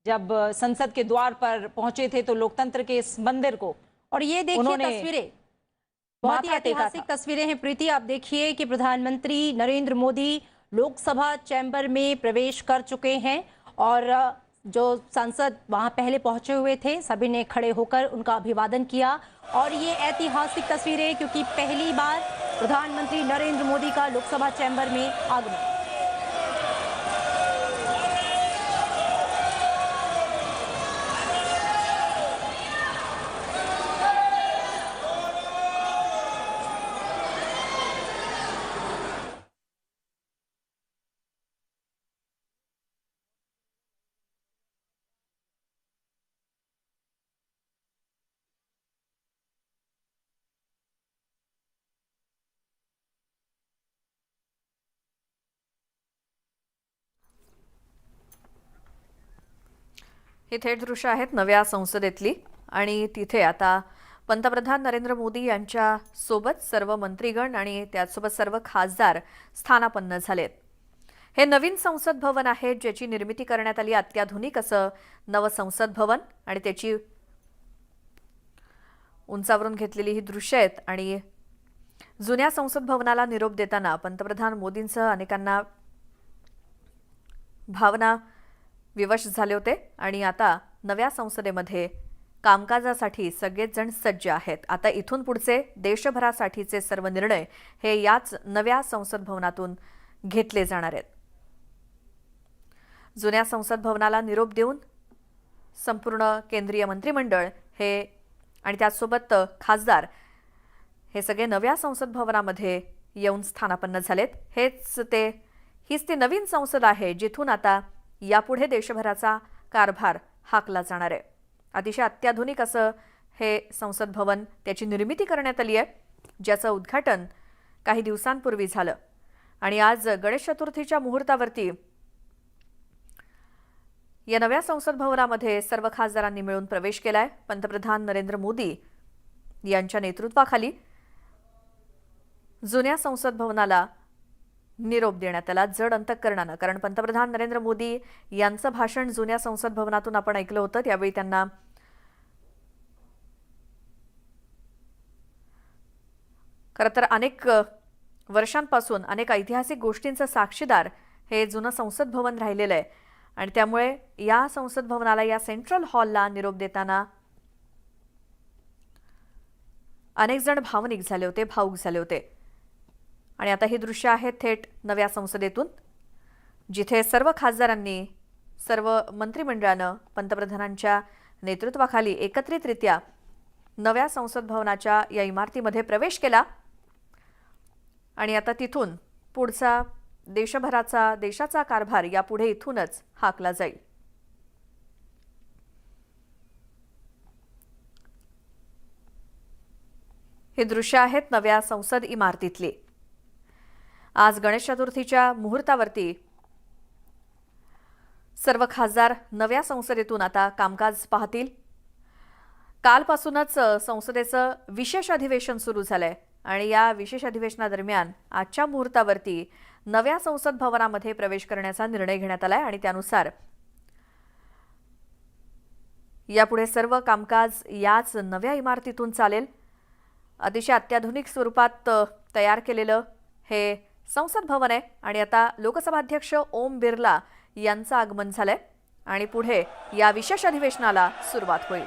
जब संसद के द्वार पर पहुंचे थे तो लोकतंत्र के इस मंदिर को और ये देखिए उन्होंने तस्वीरें, बहुत ही माथा टेका ऐतिहासिक था। तस्वीरें हैं प्रीति। आप देखिए कि प्रधानमंत्री नरेंद्र मोदी लोकसभा चैम्बर में प्रवेश कर चुके हैं और जो सांसद वहां पहले पहुंचे हुए थे सभी ने खड़े होकर उनका अभिवादन किया। और ये ऐतिहासिक तस्वीरें क्योंकि पहली बार प्रधानमंत्री नरेंद्र मोदी का लोकसभा चैम्बर में आगमन। ही थेट दृश्य आहेत नव्या संसदेतली आणि तिथे आता पंतप्रधान नरेंद्र मोदी यांच्या सोबत सर्व मंत्रीगण आणि त्यासोबत सर्व खासदार स्थानापन्न झालेत। हे नवीन संसद भवन आहे ज्याची निर्मिती करण्यात आली अत्याधुनिक असं नव संसद भवन आणि त्याची उंचावरून घेतलेली ही दृश्य आहेत आणि जुन्या संसद भवनाला निरोप देताना पंतप्रधान मोदींसह अनेकांना भावना विवश झाले होते आणि आता नव्या संसदेमध्ये कामकाजासाठी सगळेच जण सज्ज आहेत। आता इथून पुढचे देशभरासाठीचे सर्व निर्णय हे याच नव्या संसद भवनातून घेतले जाणार आहेत। जुन्या संसद भवनाला निरोप देऊन संपूर्ण केंद्रीय मंत्रिमंडळ हे आणि त्यासोबत खासदार हे सगळे नव्या संसद भवनामध्ये येऊन स्थानापन्न झालेत। हीच ती नवीन संसद आहे जिथून आता यापुढे देशभराचा कारभार हाकला जाणार आहे। अतिशय अत्याधुनिक असं हे संसद भवन त्याची निर्मिती करण्यात आली आहे ज्याचं उद्घाटन काही दिवसांपूर्वी झालं आणि आज गणेश चतुर्थीच्या मुहूर्तावरती या नव्या संसद भवनामध्ये सर्व खासदारांनी मिळून प्रवेश केलाय। पंतप्रधान नरेंद्र मोदी यांच्या नेतृत्वाखाली जुन्या संसद भवनाला निरोप देण्यात आला जड अंतःकरणानं, कारण पंतप्रधान नरेंद्र मोदी यांचं भाषण जुन्या संसद भवनातून आपण ऐकलं होतं। त्यावेळी त्यांना खरं तर अनेक वर्षांपासून अनेक ऐतिहासिक गोष्टींचं साक्षीदार हे जुनं संसद भवन राहिलेलं आहे आणि त्यामुळे या संसद भवनाला या सेंट्रल हॉलला निरोप देताना अनेक जण भावनिक झाले होते, भावुक झाले होते। आणि आता ही दृश्य आहेत थेट नव्या संसदेतून जिथे सर्व खासदारांनी सर्व मंत्रिमंडळानं पंतप्रधानांच्या नेतृत्वाखाली एकत्रितरित्या नव्या संसद भवनाच्या या इमारतीमध्ये प्रवेश केला आणि आता तिथून पुढचा देशाचा कारभार यापुढे इथूनच हाकला जाईल। हे दृश्य आहेत नव्या संसद इमारतीतले। आज गणेश चतुर्थीच्या मुहूर्तावरती सर्व खासदार नव्या संसदेतून आता कामकाज पाहतील। कालपासूनच संसदेचं विशेष अधिवेशन सुरू झालंय आणि या विशेष अधिवेशनादरम्यान आजच्या मुहूर्तावरती नव्या संसद भवनामध्ये प्रवेश करण्याचा निर्णय घेण्यात आलाय आणि त्यानुसार यापुढे सर्व कामकाज याच नव्या इमारतीतून चालेल। अतिशय अत्याधुनिक स्वरूपात तयार केलेलं हे संसद भवन आहे आणि आता लोकसभा अध्यक्ष ओम बिर्ला यांचं आगमन झालंय आणि पुढे या विशेष अधिवेशनाला सुरुवात होईल।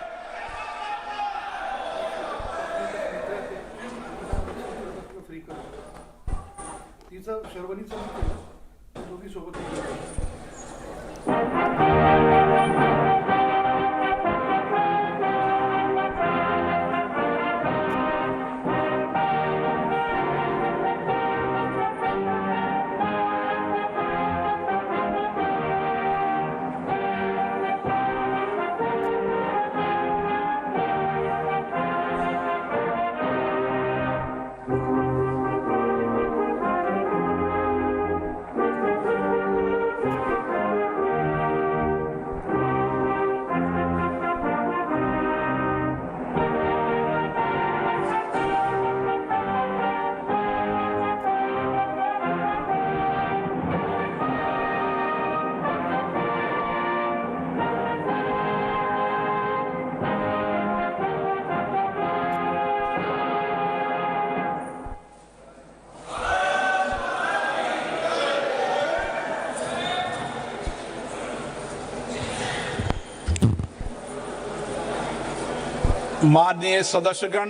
माननीय सदस्यगण,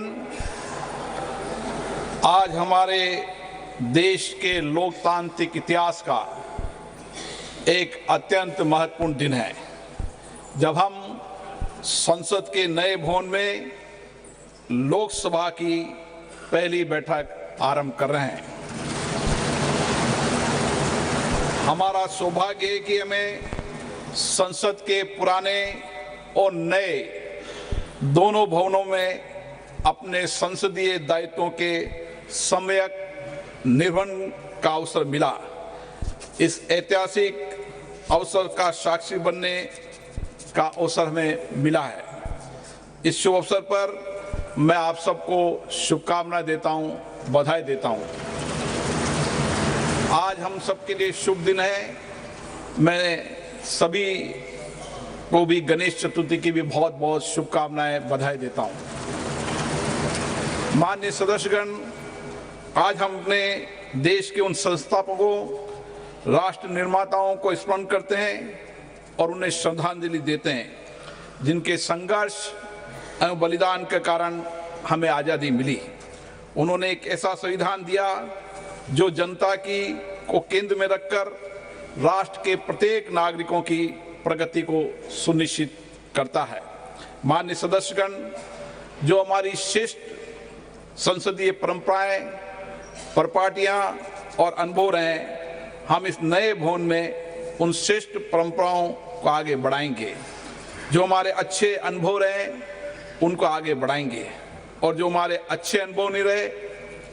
आज हमारे देश के लोकतांत्रिक इतिहास का एक अत्यंत महत्वपूर्ण दिन है, जब हम संसद के नए भवन में लोकसभा की पहली बैठक आरंभ कर रहे हैं। हमारा सौभाग्य है कि हमें संसद के पुराने और नए दोनों भवनों में अपने संसदीय दायित्वों के सम्यक निर्वहन का अवसर मिला। इस ऐतिहासिक अवसर का साक्षी बनने का अवसर हमें मिला है। इस शुभ अवसर पर मैं आप सबको शुभकामनाएं देता हूं, बधाई देता हूं। आज हम सबके लिए शुभ दिन है। मैं सभी को भी गणेश चतुर्थी की भी बहुत बहुत शुभकामनाएं, बधाई देता हूं। माननीय सदस्यगण, आज हम अपने देश के उन संस्थापकों, राष्ट्र निर्माताओं को स्मरण करते हैं और उन्हें श्रद्धांजलि देते हैं, जिनके संघर्ष एवं बलिदान के कारण हमें आज़ादी मिली। उन्होंने एक ऐसा संविधान दिया जो जनता को केंद्र में रखकर राष्ट्र के प्रत्येक नागरिकों की प्रगति को सुनिश्चित करता है। माननीय सदस्यगण, जो हमारी श्रेष्ठ संसदीय परंपराएं, परिपाटियां और अनुभव रहे, हम इस नए भवन में उन श्रेष्ठ परंपराओं को आगे बढ़ाएंगे। जो हमारे अच्छे अनुभव रहे उनको आगे बढ़ाएंगे और जो हमारे अच्छे अनुभव नहीं रहे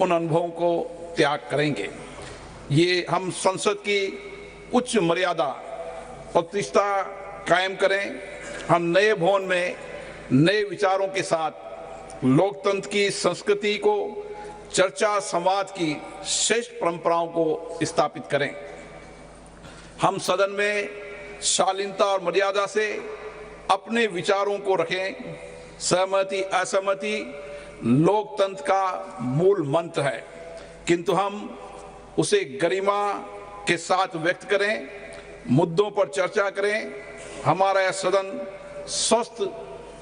उन अनुभवों को त्याग करेंगे। ये हम संसद की उच्च मर्यादा, प्रतिष्ठा कायम करें। हम नए भवन में नए विचारों के साथ लोकतंत्र की संस्कृति को, चर्चा संवाद की श्रेष्ठ परंपराओं को स्थापित करें। हम सदन में शालीनता और मर्यादा से अपने विचारों को रखें। सहमति असहमति लोकतंत्र का मूल मंत्र है, किंतु हम उसे गरिमा के साथ व्यक्त करें, मुद्दों पर चर्चा करें। हमारा यह सदन स्वस्थ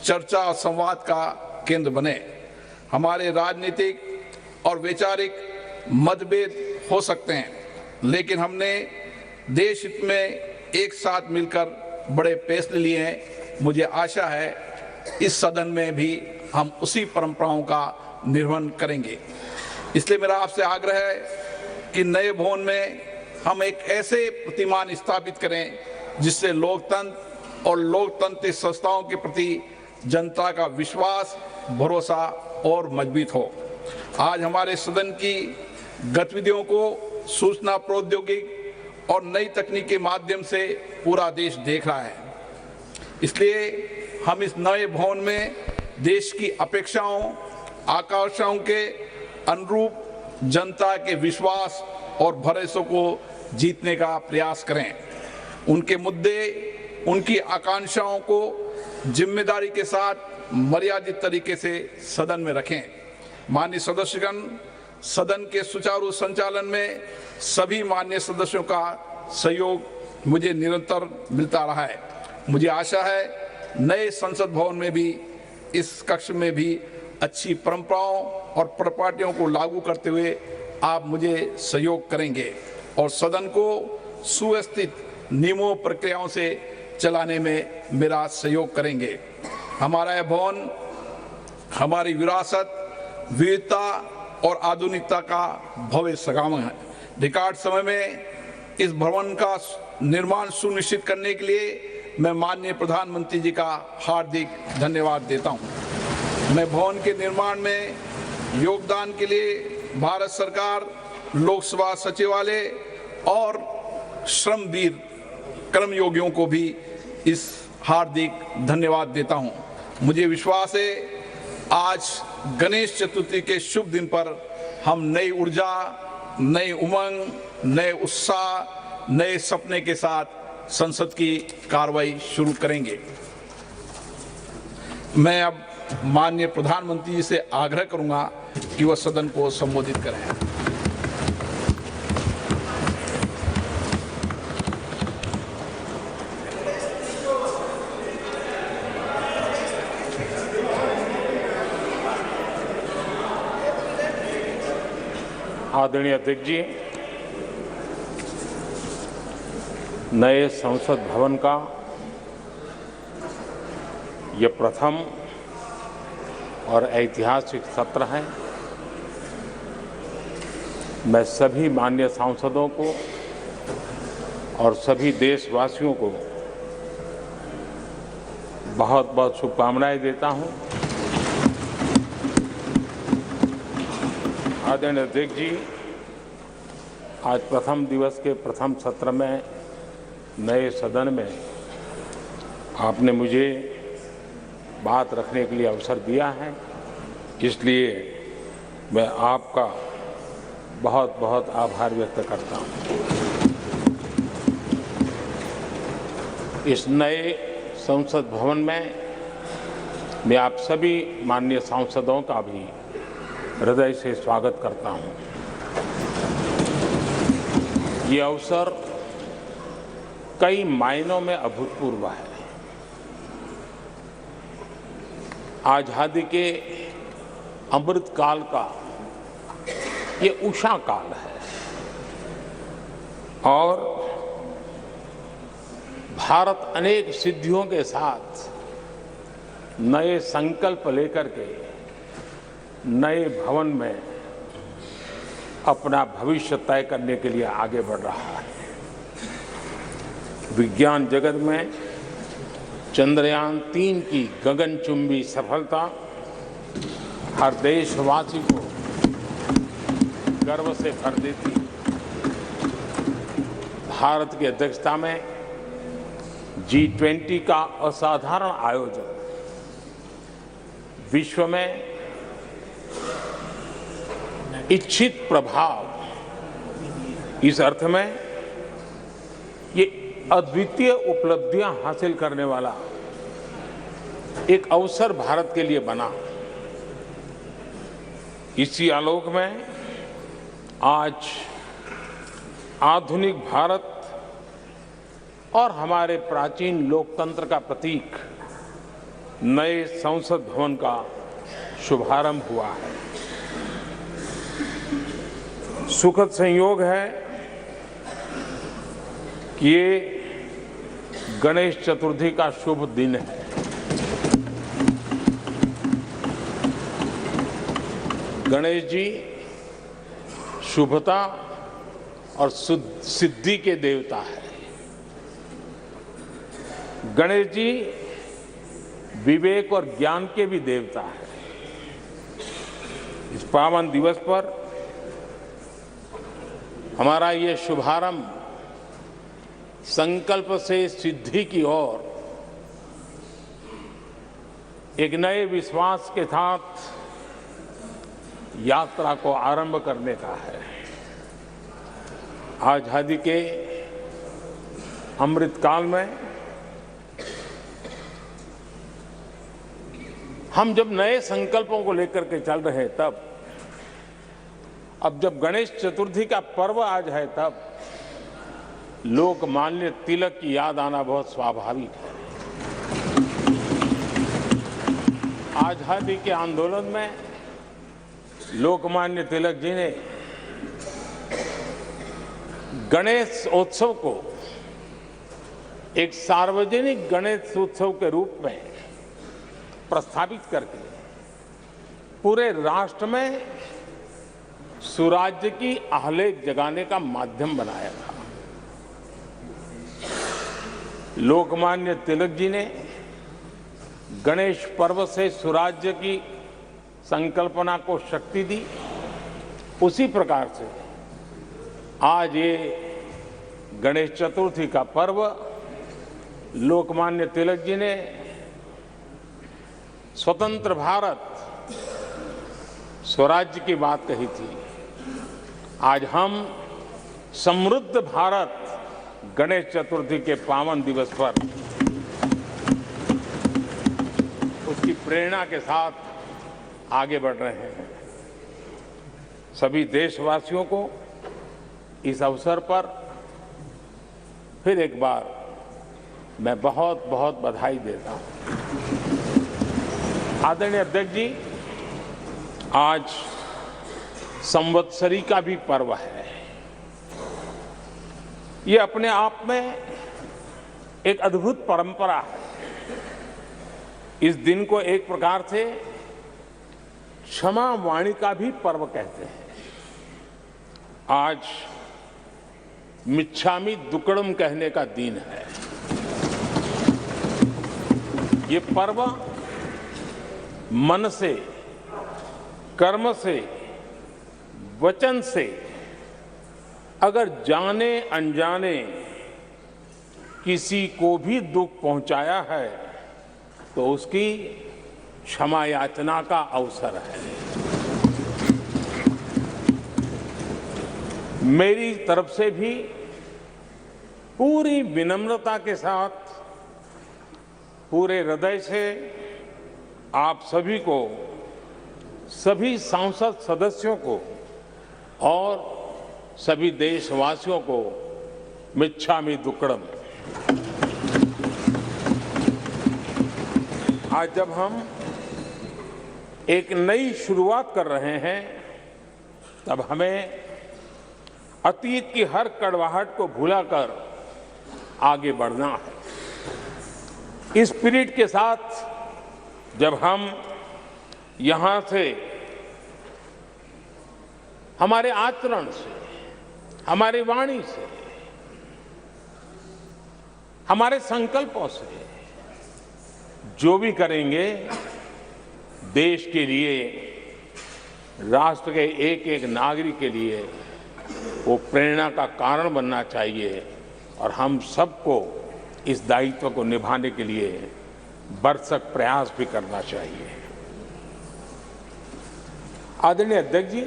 चर्चा और संवाद का केंद्र बने। हमारे राजनीतिक और वैचारिक मतभेद हो सकते हैं, लेकिन हमने देश हित में एक साथ मिलकर बड़े फैसले लिए हैं। मुझे आशा है इस सदन में भी हम उसी परंपराओं का निर्वहन करेंगे। इसलिए मेरा आपसे आग्रह है कि नए भवन में हम एक ऐसे प्रतिमान स्थापित करें जिससे लोकतंत्र और लोकतांत्रिक संस्थाओं के प्रति जनता का विश्वास, भरोसा और मजबूत हो। आज हमारे सदन की गतिविधियों को सूचना प्रौद्योगिकी और नई तकनीक के माध्यम से पूरा देश देख रहा है। इसलिए हम इस नए भवन में देश की अपेक्षाओं, आकांक्षाओं के अनुरूप जनता के विश्वास और भरोसे को जीतने का प्रयास करें। उनके मुद्दे, उनकी आकांक्षाओं को जिम्मेदारी के साथ मर्यादित तरीके से सदन में रखें। माननीय सदस्यगण, सदन के सुचारू संचालन में सभी माननीय सदस्यों का सहयोग मुझे निरंतर मिलता रहा है। मुझे आशा है नए संसद भवन में भी, इस कक्ष में भी अच्छी परंपराओं और परिपाटियों को लागू करते हुए आप मुझे सहयोग करेंगे और सदन को सुव्यवस्थित नियमों, प्रक्रियाओं से चलाने में मेरा सहयोग करेंगे। हमारा यह भवन हमारी विरासत, विविधता और आधुनिकता का भव्य संगम है। रिकॉर्ड समय में इस भवन का निर्माण सुनिश्चित करने के लिए मैं माननीय प्रधानमंत्री जी का हार्दिक धन्यवाद देता हूं। मैं भवन के निर्माण में योगदान के लिए भारत सरकार, लोकसभा सचिवालय और श्रमवीर कर्मयोगियों को भी इस हार्दिक धन्यवाद देता हूं। मुझे विश्वास है आज गणेश चतुर्थी के शुभ दिन पर हम नई ऊर्जा, नई उमंग, नए उत्साह, नए सपने के साथ संसद की कार्रवाई शुरू करेंगे। मैं अब माननीय प्रधानमंत्री जी से आग्रह करूंगा कि वह सदन को संबोधित करें। आदरणीय अध्यक्ष जी, नए संसद भवन का ये प्रथम और ऐतिहासिक सत्र है। मैं सभी माननीय सांसदों को और सभी देशवासियों को बहुत बहुत शुभकामनाएं देता हूं। आदरणीय अध्यक्ष जी, आज प्रथम दिवस के प्रथम सत्र में नए सदन में आपने मुझे बात रखने के लिए अवसर दिया है, इसलिए मैं आपका बहुत बहुत आभार व्यक्त करता हूं। इस नए संसद भवन में मैं आप सभी माननीय सांसदों का भी हृदय से स्वागत करता हूं। ये अवसर कई मायनों में अभूतपूर्व है। आजादी के अमृत काल का ये उषा काल है और भारत अनेक सिद्धियों के साथ नए संकल्प लेकर के नए भवन में अपना भविष्य तय करने के लिए आगे बढ़ रहा है। विज्ञान जगत में चंद्रयान 3 की गगनचुंबी सफलता हर देशवासी को गर्व से भर देती। भारत की अध्यक्षता में G20 का असाधारण आयोजन विश्व में इच्छित प्रभाव, इस अर्थ में ये अद्वितीय उपलब्धियां हासिल करने वाला एक अवसर भारत के लिए बना। इसी आलोक में आज आधुनिक भारत और हमारे प्राचीन लोकतंत्र का प्रतीक नए संसद भवन का शुभारंभ हुआ है। सुखद संयोग है कि ये गणेश चतुर्थी का शुभ दिन है। गणेश जी शुभता और सिद्धि के देवता है। गणेश जी विवेक और ज्ञान के भी देवता है। इस पावन दिवस पर हमारा ये शुभारंभ संकल्प से सिद्धि की ओर एक नए विश्वास के साथ यात्रा को आरंभ करने का है। आजादी के अमृत काल में हम जब नए संकल्पों को लेकर के चल रहे हैं, तब अब जब गणेश चतुर्थी का पर्व आज है, तब लोकमान्य तिलक की याद आना बहुत स्वाभाविक है। आजादी के आंदोलन में लोकमान्य तिलक जी ने गणेश उत्सव को एक सार्वजनिक गणेश उत्सव के रूप में प्रस्तावित करके पूरे राष्ट्र में सुराज्य की आहलेख जगाने का माध्यम बनाया था। लोकमान्य तिलक जी ने गणेश पर्व से सुराज्य की संकल्पना को शक्ति दी। उसी प्रकार से आज ये गणेश चतुर्थी का पर्व लोकमान्य तिलक जी ने स्वतंत्र भारत स्वराज्य की बात कही थी। आज हम समृद्ध भारत गणेश चतुर्थी के पावन दिवस पर उसकी प्रेरणा के साथ आगे बढ़ रहे हैं। सभी देशवासियों को इस अवसर पर फिर एक बार मैं बहुत बहुत बधाई देता हूं। आदरणीय अध्यक्ष जी, आज संवत्सरी का भी पर्व है। ये अपने आप में एक अद्भुत परंपरा है। इस दिन को एक प्रकार से क्षमा वाणी का भी पर्व कहते हैं। आज मिच्छामी दुक्कड़म कहने का दिन है। ये पर्व मन से, कर्म से, वचन से अगर जाने अनजाने किसी को भी दुख पहुंचाया है तो उसकी क्षमा याचना का अवसर है। मेरी तरफ से भी पूरी विनम्रता के साथ, पूरे हृदय से आप सभी को, सभी सांसद सदस्यों को और सभी देशवासियों को मिच्छामी दुक्कड़म। आज जब हम एक नई शुरुआत कर रहे हैं तब हमें अतीत की हर कड़वाहट को भुलाकर आगे बढ़ना है। इस स्पिरिट के साथ जब हम यहां से हमारे आचरण से, हमारी वाणी से, हमारे संकल्पों से जो भी करेंगे देश के लिए, राष्ट्र के एक एक नागरिक के लिए वो प्रेरणा का कारण बनना चाहिए और हम सबको इस दायित्व को निभाने के लिए भरसक प्रयास भी करना चाहिए। आदरणीय अध्यक्ष जी,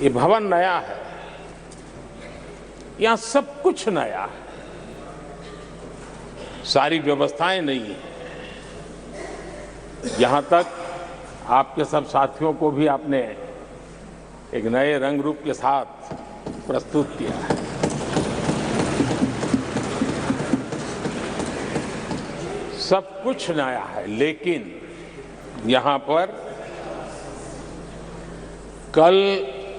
ये भवन नया है, यहां सब कुछ नया है, सारी व्यवस्थाएं नई हैं। यहां तक आपके सब साथियों को भी आपने एक नए रंग रूप के साथ प्रस्तुत किया है। सब कुछ नया है, लेकिन यहां पर कल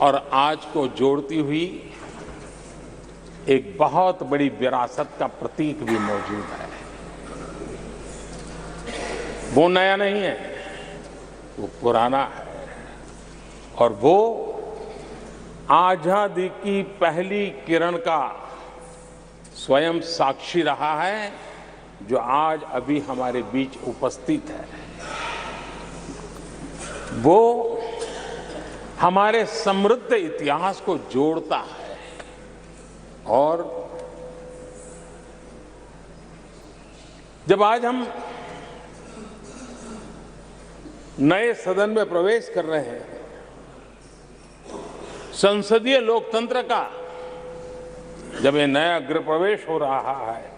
और आज को जोड़ती हुई एक बहुत बड़ी विरासत का प्रतीक भी मौजूद है। वो नया नहीं है, वो पुराना है और वो आजादी की पहली किरण का स्वयं साक्षी रहा है जो आज अभी हमारे बीच उपस्थित है। वो हमारे समृद्ध इतिहास को जोड़ता है और जब आज हम नए सदन में प्रवेश कर रहे हैं, संसदीय लोकतंत्र का जब ये नया गृह प्रवेश हो रहा है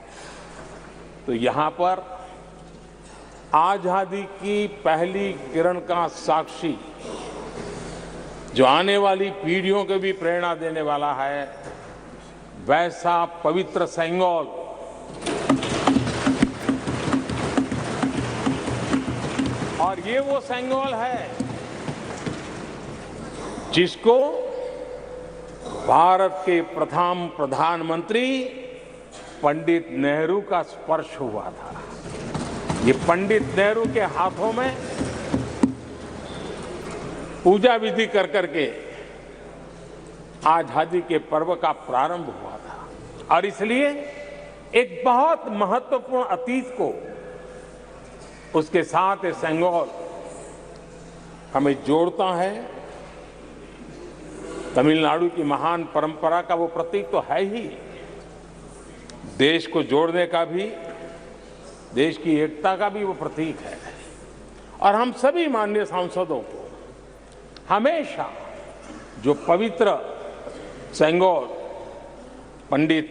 तो यहां पर आजादी की पहली किरण का साक्षी जो आने वाली पीढ़ियों को भी प्रेरणा देने वाला है, वैसा पवित्र सेंगोल और ये वो सेंगोल है जिसको भारत के प्रथम प्रधानमंत्री पंडित नेहरू का स्पर्श हुआ था। ये पंडित नेहरू के हाथों में पूजा विधि कर करके आजादी के पर्व का प्रारंभ हुआ था और इसलिए एक बहुत महत्वपूर्ण अतीत को उसके साथ सेंगोल हमें जोड़ता है। तमिलनाडु की महान परंपरा का वो प्रतीक तो है ही, देश को जोड़ने का भी, देश की एकता का भी वो प्रतीक है और हम सभी माननीय सांसदों को हमेशा जो पवित्र सेंगोल पंडित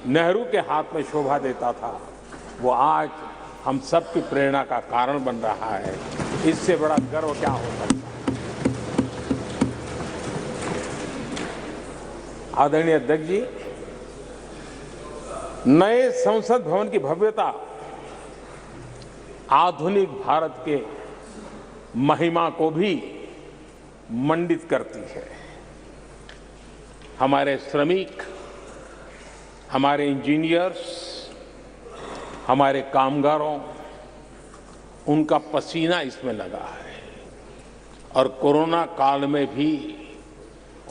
नेहरू के हाथ में शोभा देता था वो आज हम सब की प्रेरणा का कारण बन रहा है। इससे बड़ा गर्व क्या हो सकता है। आदरणीय अध्यक्ष जी, नए संसद भवन की भव्यता आधुनिक भारत के महिमा को भी मंडित करती है। हमारे श्रमिक, हमारे इंजीनियर्स, हमारे कामगारों, उनका पसीना इसमें लगा है और कोरोना काल में भी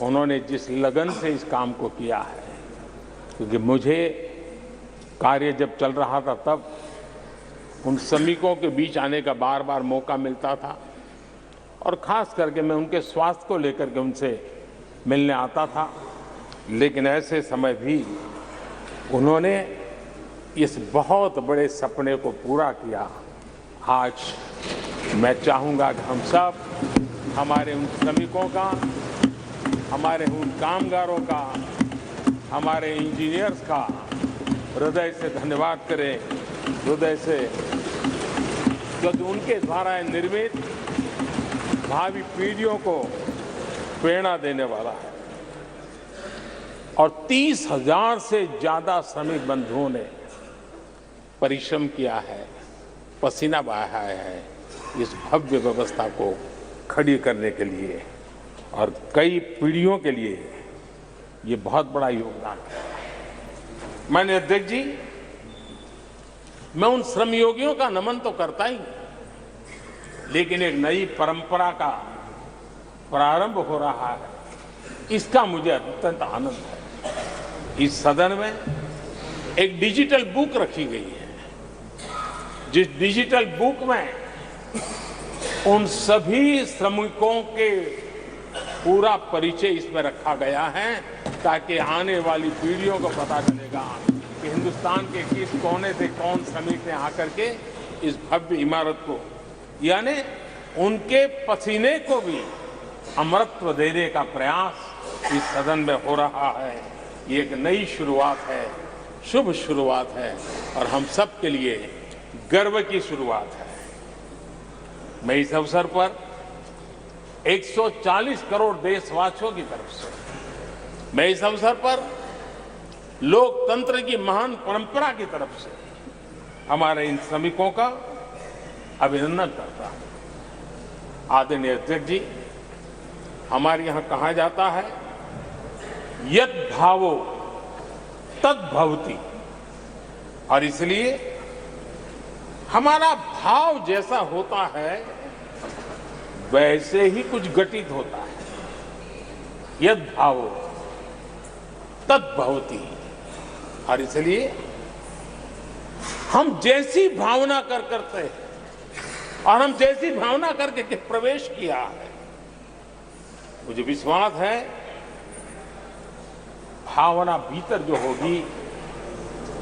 उन्होंने जिस लगन से इस काम को किया है, क्योंकि मुझे कार्य जब चल रहा था तब उन श्रमिकों के बीच आने का बार बार मौका मिलता था और खास करके मैं उनके स्वास्थ्य को लेकर के उनसे मिलने आता था। लेकिन ऐसे समय भी उन्होंने इस बहुत बड़े सपने को पूरा किया। आज मैं चाहूँगा कि हम सब हमारे उन श्रमिकों का, हमारे उन कामगारों का, हमारे इंजीनियर्स का हृदय से धन्यवाद करें, हृदय से, क्योंकि उनके द्वारा निर्मित भावी पीढ़ियों को प्रेरणा देने वाला है। और 30,000 से ज्यादा श्रमिक बंधुओं ने परिश्रम किया है, पसीना बहाया है इस भव्य व्यवस्था को खड़ी करने के लिए और कई पीढ़ियों के लिए ये बहुत बड़ा योगदान है। माननीय अध्यक्ष जी, मैं उन श्रमयोगियों का नमन तो करता ही, लेकिन एक नई परंपरा का प्रारंभ हो रहा है, इसका मुझे अत्यंत आनंद है। इस सदन में एक डिजिटल बुक रखी गई है, जिस डिजिटल बुक में उन सभी श्रमिकों के पूरा परिचय इसमें रखा गया है, ताकि आने वाली पीढ़ियों को पता चलेगा कि हिंदुस्तान के किस कोने से कौन श्रमिक ने आकर के इस भव्य इमारत को, यानी उनके पसीने को भी अमरत्व देने का प्रयास इस सदन में हो रहा है। ये एक नई शुरुआत है, शुभ शुरुआत है और हम सब के लिए गर्व की शुरुआत है। मैं इस अवसर पर 140 करोड़ देशवासियों की तरफ से, मैं इस अवसर पर लोकतंत्र की महान परंपरा की तरफ से हमारे इन श्रमिकों का अभिनंदन करता हूं। आदरणीय अध्यक्ष जी, हमारे यहां कहा जाता है यद भावो तद भवति, और इसलिए हमारा भाव जैसा होता है वैसे ही कुछ घटित होता है। यद भावो तद भवति, और इसलिए हम जैसी भावना करते हैं और हम जैसी भावना करके प्रवेश किया है, मुझे विश्वास है भावना भीतर जो होगी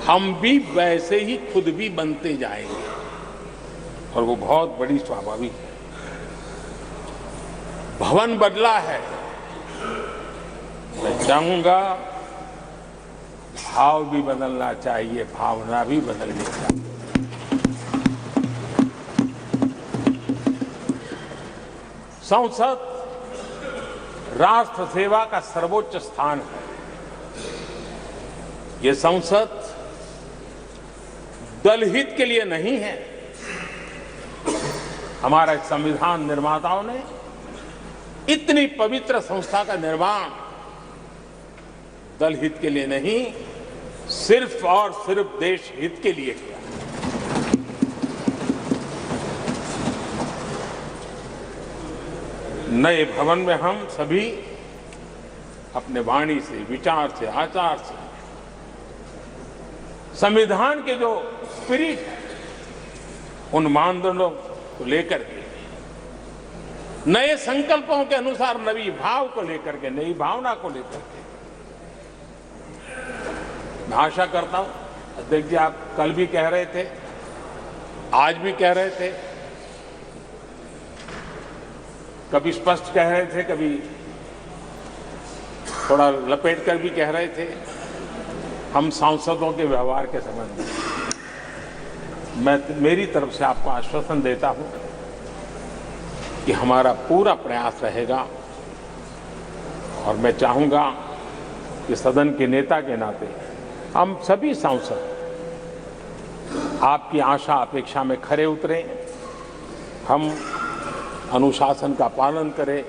हम भी वैसे ही खुद भी बनते जाएंगे और वो बहुत बड़ी स्वाभाविक है। भवन बदला है, मैं चाहूंगा भाव भी बदलना चाहिए, भावना भी बदलनी चाहिए। संसद राष्ट्र सेवा का सर्वोच्च स्थान है। ये संसद दलहित के लिए नहीं है। हमारे संविधान निर्माताओं ने इतनी पवित्र संस्था का निर्माण दलहित के लिए नहीं, सिर्फ और सिर्फ देश हित के लिए किया। नए भवन में हम सभी अपने वाणी से, विचार से, आचार से संविधान के जो स्पिरिट है उन मानदंडों को लेकर के, नए संकल्पों के अनुसार नई भाव को लेकर के, नई भावना को लेकर के, मैं आशा करता हूं अध्यक्ष जी, आप कल भी कह रहे थे, आज भी कह रहे थे, कभी स्पष्ट कह रहे थे, कभी थोड़ा लपेट कर भी कह रहे थे, हम सांसदों के व्यवहार के संबंध में मैं मेरी तरफ से आपको आश्वासन देता हूं कि हमारा पूरा प्रयास रहेगा और मैं चाहूंगा कि सदन के नेता के नाते हम सभी सांसद आपकी आशा अपेक्षा में खरे उतरें, हम अनुशासन का पालन करें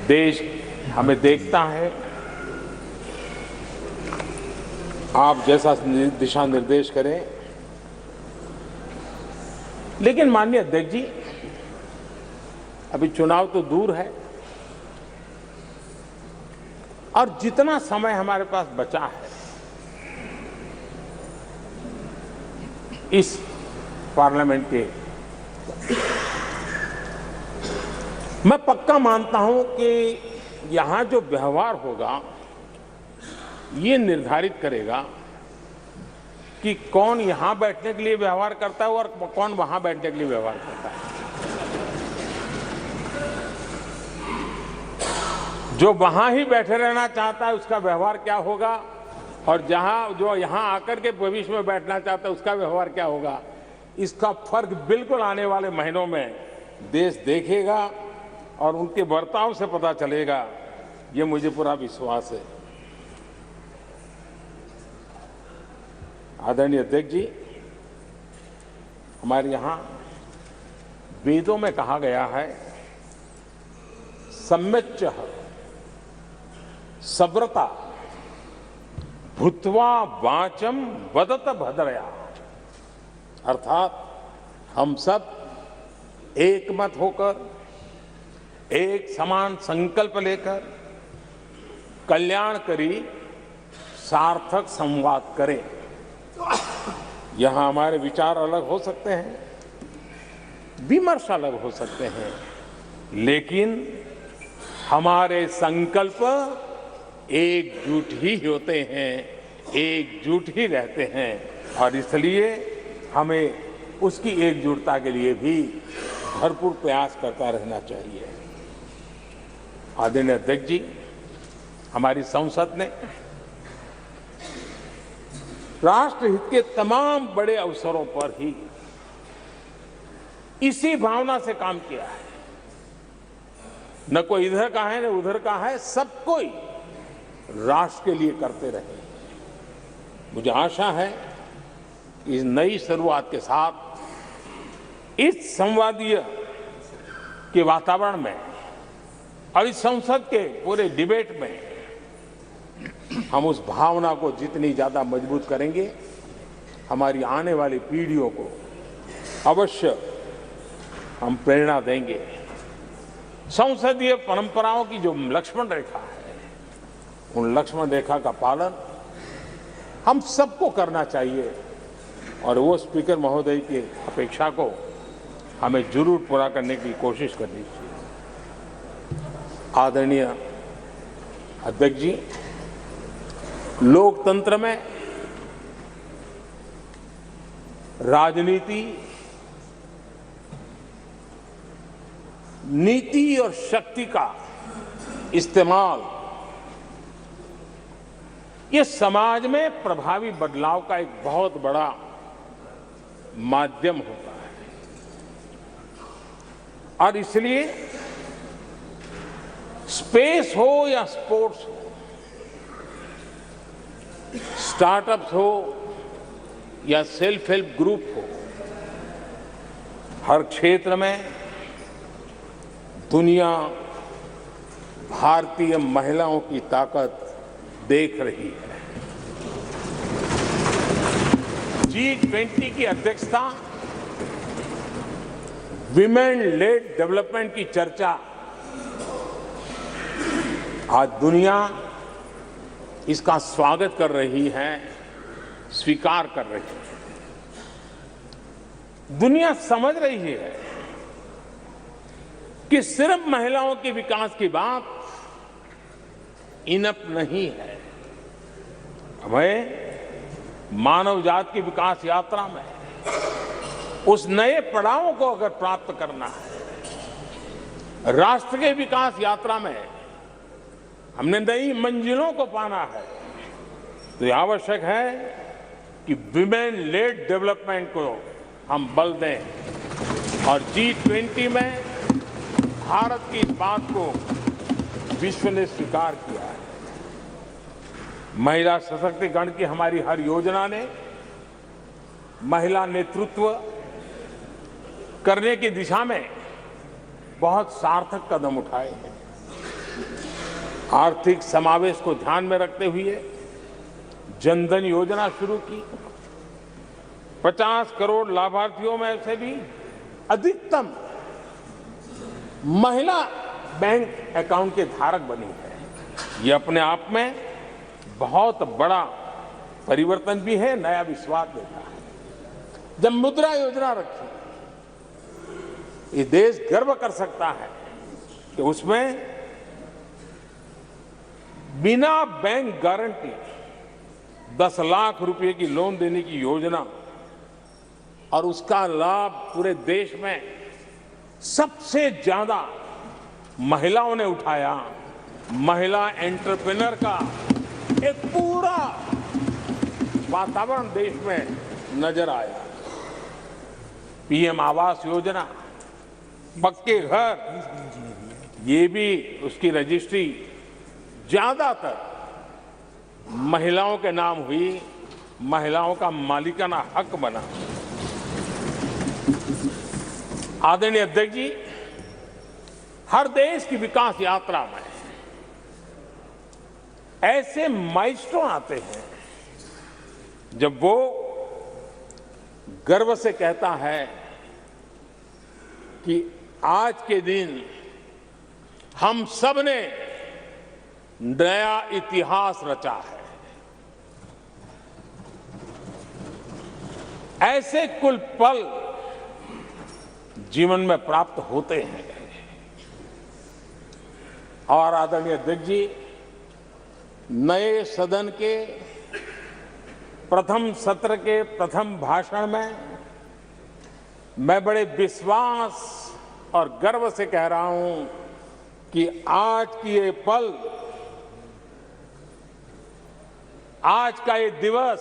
देश हमें देखता है, आप जैसा दिशा निर्देश करें। लेकिन माननीय अध्यक्ष जी, अभी चुनाव तो दूर है और जितना समय हमारे पास बचा है इस पार्लियामेंट के, मैं पक्का मानता हूं कि यहां जो व्यवहार होगा ये निर्धारित करेगा कि कौन यहां बैठने के लिए व्यवहार करता है और कौन वहां बैठने के लिए व्यवहार करता है। जो वहां ही बैठे रहना चाहता है उसका व्यवहार क्या होगा, और जो यहां आकर के भविष्य में बैठना चाहता है उसका व्यवहार क्या होगा, इसका फर्क बिल्कुल आने वाले महीनों में देश देखेगा और उनके बर्ताव से पता चलेगा, ये मुझे पूरा विश्वास है। आदरणीय अध्यक्ष जी, हमारे यहां वेदों में कहा गया है, सम्यच्च सब्रता भूत्वा वाचम वदत भद्रया, अर्थात हम सब एक मत होकर, एक समान संकल्प लेकर कल्याणकारी सार्थक संवाद करें। यहां हमारे विचार अलग हो सकते हैं, विमर्श अलग हो सकते हैं, लेकिन हमारे संकल्प एकजुट ही होते हैं, एकजुट ही रहते हैं, और इसलिए हमें उसकी एकजुटता के लिए भी भरपूर प्रयास करता रहना चाहिए। आदरणीय अध्यक्ष जी, हमारी संसद ने राष्ट्रहित के तमाम बड़े अवसरों पर ही इसी भावना से काम किया है। न कोई इधर का है न उधर का है, सब कोई राष्ट्र के लिए करते रहे। मुझे आशा है कि इस नई शुरुआत के साथ इस संवादीय के वातावरण में और इस संसद के पूरे डिबेट में हम उस भावना को जितनी ज्यादा मजबूत करेंगे, हमारी आने वाली पीढ़ियों को अवश्य हम प्रेरणा देंगे। संसदीय परंपराओं की जो लक्ष्मण रेखा है, उन लक्ष्मण रेखा का पालन हम सबको करना चाहिए, और वो स्पीकर महोदय की अपेक्षा को हमें जरूर पूरा करने की कोशिश करनी चाहिए। आदरणीय अध्यक्ष जी, लोकतंत्र में राजनीति, नीति और शक्ति का इस्तेमाल ये समाज में प्रभावी बदलाव का एक बहुत बड़ा माध्यम होता है, और इसलिए स्पेस हो या स्पोर्ट्स हो, स्टार्टअप्स हो या सेल्फ हेल्प ग्रुप हो, हर क्षेत्र में दुनिया भारतीय महिलाओं की ताकत देख रही है। G20 की अध्यक्षता, विमेन लेड डेवलपमेंट की चर्चा, आज दुनिया इसका स्वागत कर रही है, स्वीकार कर रही है। दुनिया समझ रही है कि सिर्फ महिलाओं के विकास की बात इनफ नहीं है। हमें मानव जाति की विकास यात्रा में उस नए पड़ाव को अगर प्राप्त करना है, राष्ट्र के विकास यात्रा में हमने नई मंजिलों को पाना है, तो यह आवश्यक है कि विमेन लेड डेवलपमेंट को हम बल दें, और G20 में भारत की इस बात को विश्व ने स्वीकार किया है। महिला सशक्तिकरण की हमारी हर योजना ने महिला नेतृत्व करने की दिशा में बहुत सार्थक कदम उठाए हैं। आर्थिक समावेश को ध्यान में रखते हुए जनधन योजना शुरू की। 50 करोड़ लाभार्थियों में से भी अधिकतम महिला बैंक अकाउंट के धारक बनी है। ये अपने आप में बहुत बड़ा परिवर्तन भी है, नया विश्वास देता है। जब मुद्रा योजना रखी, ये देश गर्व कर सकता है कि उसमें बिना बैंक गारंटी 10 लाख रुपए की लोन देने की योजना, और उसका लाभ पूरे देश में सबसे ज्यादा महिलाओं ने उठाया। महिला एंटरप्रेन्योर का एक पूरा वातावरण देश में नजर आया। पीएम आवास योजना, पक्के घर, ये भी उसकी रजिस्ट्री ज्यादातर महिलाओं के नाम हुई, महिलाओं का मालिकाना हक बना। आदरणीय अध्यक्ष जी, हर देश की विकास यात्रा में ऐसे माइलस्टोन आते हैं जब वो गर्व से कहता है कि आज के दिन हम सब ने नया इतिहास रचा है। ऐसे कुल पल जीवन में प्राप्त होते हैं। और आदरणीय अध्यक्ष जी, नए सदन के प्रथम सत्र के प्रथम भाषण में मैं बड़े विश्वास और गर्व से कह रहा हूं कि आज की ये पल, आज का ये दिवस,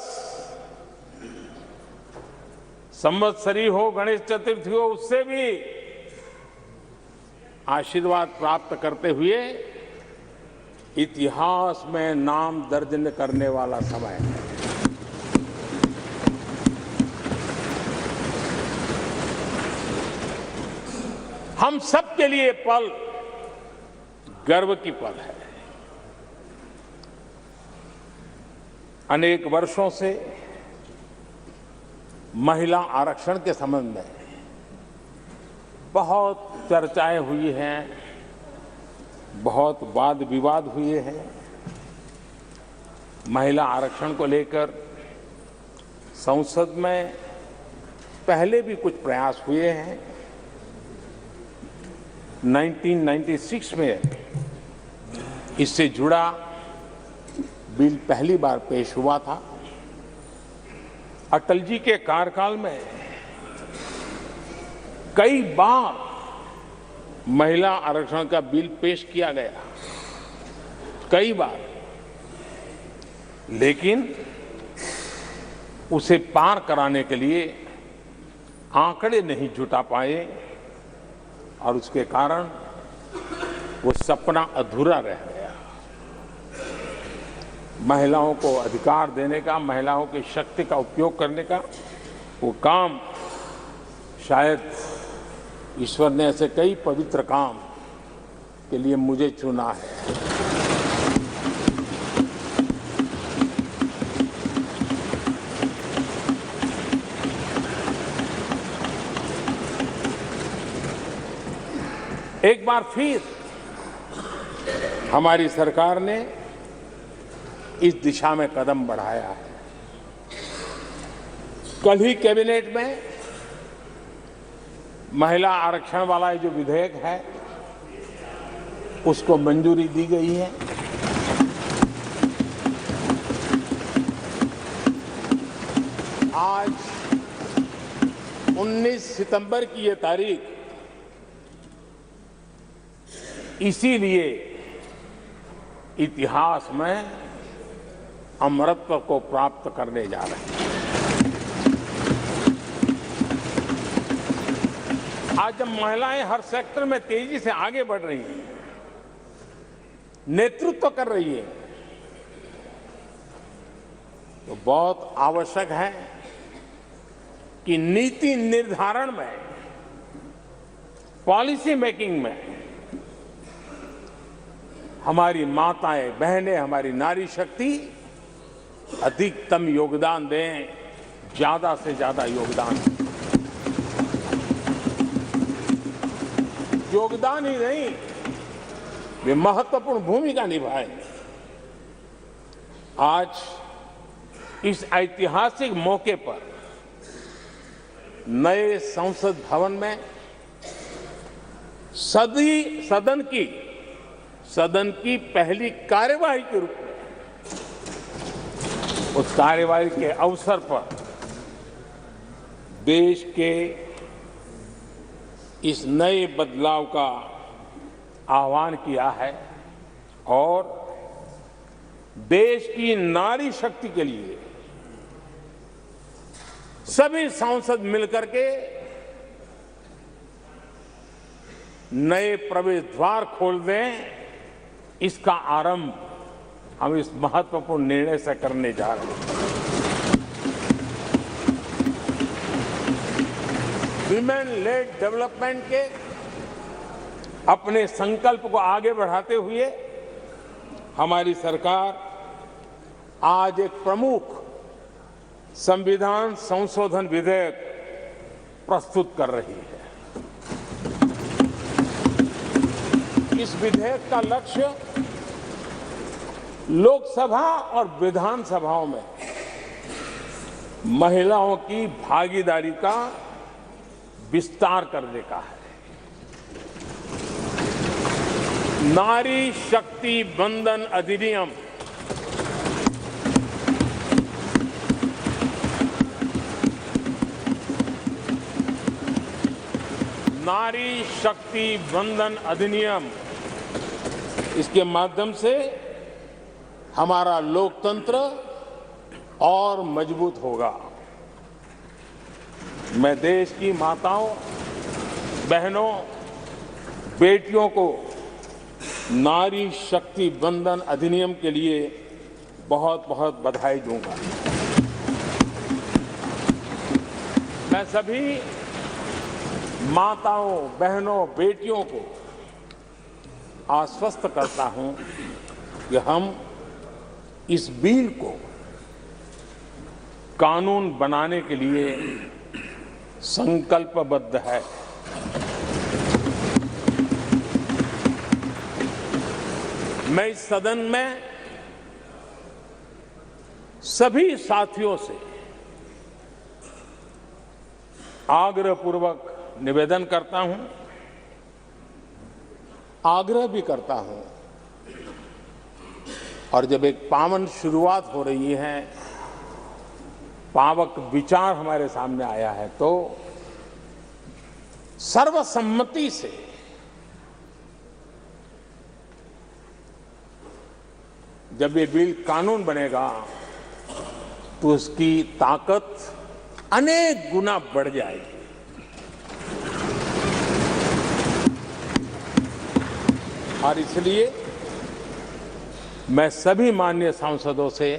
संवत्सरी हो, गणेश चतुर्थी हो, उससे भी आशीर्वाद प्राप्त करते हुए इतिहास में नाम दर्ज करने वाला समय है। हम सब के लिए पल गर्व की पल है। अनेक वर्षों से महिला आरक्षण के संबंध में बहुत चर्चाएं हुई हैं, बहुत वाद विवाद हुए हैं। महिला आरक्षण को लेकर संसद में पहले भी कुछ प्रयास हुए हैं। 1996 में इससे जुड़ा बिल पहली बार पेश हुआ था। अटल जी के कार्यकाल में कई बार महिला आरक्षण का बिल पेश किया गया, कई बार, लेकिन उसे पार कराने के लिए आंकड़े नहीं जुटा पाए और उसके कारण वो सपना अधूरा रह गया। महिलाओं को अधिकार देने का, महिलाओं की शक्ति का उपयोग करने का वो काम, शायद ईश्वर ने ऐसे कई पवित्र काम के लिए मुझे चुना है। एक बार फिर हमारी सरकार ने इस दिशा में कदम बढ़ाया है। कल ही कैबिनेट में महिला आरक्षण वाला जो विधेयक है उसको मंजूरी दी गई है। आज 19 सितंबर की ये तारीख इसीलिए इतिहास में अमरत्व को प्राप्त करने जा रहे हैं। आज जब महिलाएं हर सेक्टर में तेजी से आगे बढ़ रही हैं, नेतृत्व कर रही है, तो बहुत आवश्यक है कि नीति निर्धारण में, पॉलिसी मेकिंग में हमारी माताएं, बहनें, हमारी नारी शक्ति अधिकतम योगदान दें, ज्यादा से ज्यादा योगदान दें। योगदान ही नहीं, वे महत्वपूर्ण भूमिका निभाएं। आज इस ऐतिहासिक मौके पर नए संसद भवन में सदन की पहली कार्यवाही के रूप में उस कार्यवाही के अवसर पर देश के इस नए बदलाव का आह्वान किया है और देश की नारी शक्ति के लिए सभी सांसद मिलकर के नए प्रवेश द्वार खोल दें, इसका आरंभ हम इस महत्वपूर्ण निर्णय से करने जा रहे हैं। विमेन लेड डेवलपमेंट के अपने संकल्प को आगे बढ़ाते हुए हमारी सरकार आज एक प्रमुख संविधान संशोधन विधेयक प्रस्तुत कर रही है। इस विधेयक का लक्ष्य लोकसभा और विधानसभाओं में महिलाओं की भागीदारी का विस्तार करने का है। नारी शक्ति बंधन अधिनियम नारी शक्ति बंधन अधिनियम इसके माध्यम से हमारा लोकतंत्र और मजबूत होगा। मैं देश की माताओं, बहनों, बेटियों को नारी शक्ति बंधन अधिनियम के लिए बहुत बहुत बधाई दूंगा। मैं सभी माताओं, बहनों, बेटियों को आश्वस्त करता हूं कि हम इस बिल को कानून बनाने के लिए संकल्पबद्ध है। मैं इस सदन में सभी साथियों से आग्रहपूर्वक निवेदन करता हूं, आग्रह भी करता हूं और जब एक पावन शुरुआत हो रही है, पावक विचार हमारे सामने आया है, तो सर्वसम्मति से जब ये बिल कानून बनेगा तो उसकी ताकत अनेक गुना बढ़ जाएगी। और इसलिए मैं सभी माननीय सांसदों से,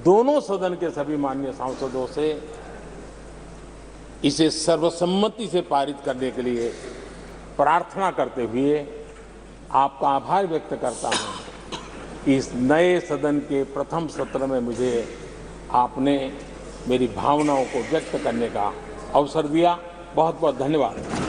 दोनों सदन के सभी माननीय सांसदों से इसे सर्वसम्मति से पारित करने के लिए प्रार्थना करते हुए आपका आभार व्यक्त करता हूं कि इस नए सदन के प्रथम सत्र में मुझे आपने मेरी भावनाओं को व्यक्त करने का अवसर दिया। बहुत बहुत धन्यवाद।